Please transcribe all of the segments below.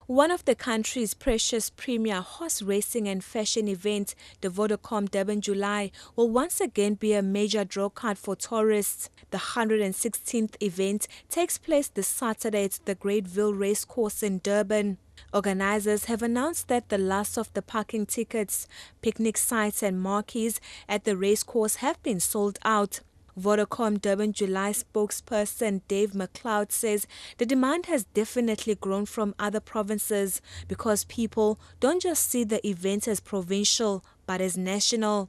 One of the country's precious premier horse racing and fashion events, the Vodacom Durban July, will once again be a major draw card for tourists. The 116th event takes place this Saturday at the Greatville Racecourse in Durban. Organizers have announced that the last of the parking tickets, picnic sites and marquees at the racecourse have been sold out. Vodacom Durban July spokesperson Dave McLeod says the demand has definitely grown from other provinces because people don't just see the event as provincial but as national.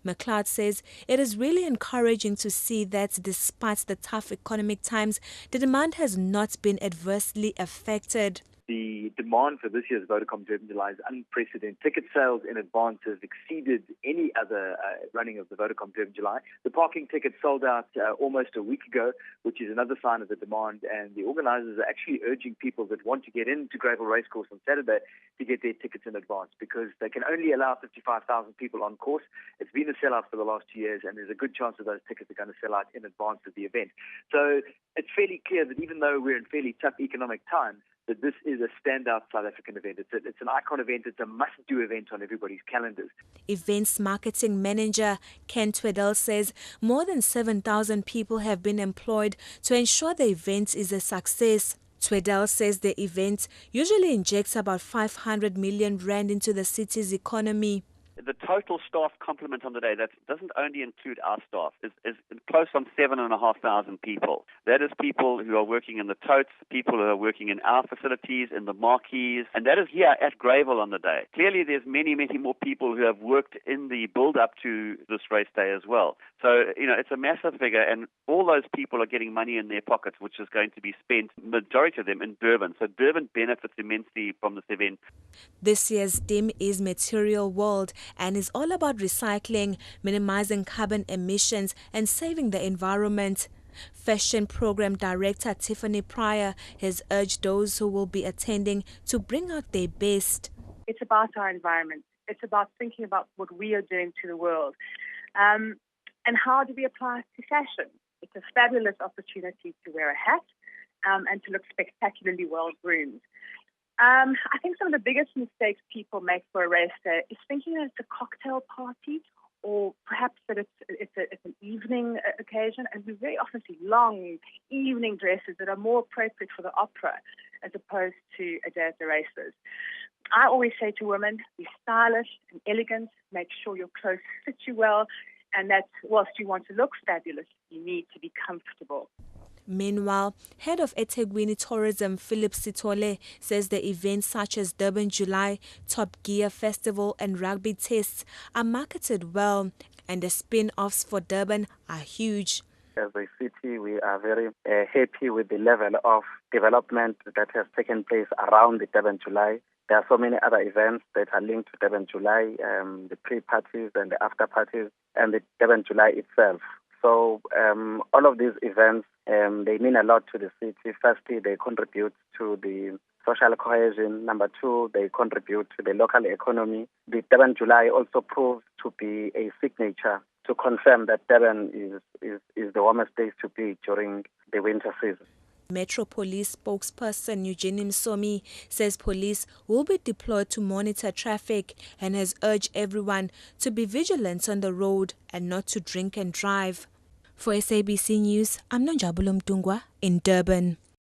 McLeod says it is really encouraging to see that despite the tough economic times, the demand has not been adversely affected. The demand for this year's Vodacom Durban July is unprecedented. Ticket sales in advance has exceeded any other running of the Vodacom Durban July. The parking tickets sold out almost a week ago, which is another sign of the demand. And the organizers are actually urging people that want to get into Greatville Racecourse on Saturday to get their tickets in advance because they can only allow 55,000 people on course. It's been a sellout for the last 2 years, and there's a good chance that those tickets are going to sell out in advance of the event. So it's fairly clear that even though we're in fairly tough economic times, that this is a standout South African event. It's an icon event. It's a must-do event on everybody's calendars. Events marketing manager Ken Tweddell says more than 7,000 people have been employed to ensure the event is a success. Tweddell says the event usually injects about 500 million rand into the city's economy. The total staff complement on the day, that doesn't only include our staff, is close on 7,500 people. That is people who are working in the totes, people who are working in our facilities, in the marquees, and that is here at Greatville on the day. Clearly there's many, many more people who have worked in the build-up to this race day as well. So, it's a massive figure, and all those people are getting money in their pockets, which is going to be spent, majority of them, in Durban. So Durban benefits immensely from this event. This year's theme is Material World and is all about recycling, minimizing carbon emissions and saving the environment. Fashion Program Director Tiffany Pryor has urged those who will be attending to bring out their best. It's about our environment. It's about thinking about what we are doing to the world. And how do we apply it to fashion? It's a fabulous opportunity to wear a hat and to look spectacularly well-groomed. I think some of the biggest mistakes people make for a race day is thinking that it's a cocktail party or perhaps that it's an evening occasion. And we very often see long evening dresses that are more appropriate for the opera as opposed to a day at the races. I always say to women, be stylish and elegant, make sure your clothes fit you well, and that whilst you want to look fabulous, you need to be comfortable. Meanwhile, head of eThekwini Tourism Philip Sithole says the events such as Durban July, Top Gear Festival and rugby tests are marketed well and the spin-offs for Durban are huge. As a city, we are very happy with the level of development that has taken place around the Durban July. There are so many other events that are linked to Durban July, the pre-parties and the after-parties, and the Durban July itself. So all of these events, they mean a lot to the city. Firstly, they contribute to the social cohesion. Number two, they contribute to the local economy. The Durban July also proves to be a signature to confirm that Durban is the warmest place to be during the winter season. Metro Police spokesperson Eugenie Msomi says police will be deployed to monitor traffic and has urged everyone to be vigilant on the road and not to drink and drive. For SABC News, I'm Nonjabulo Mtungwa in Durban.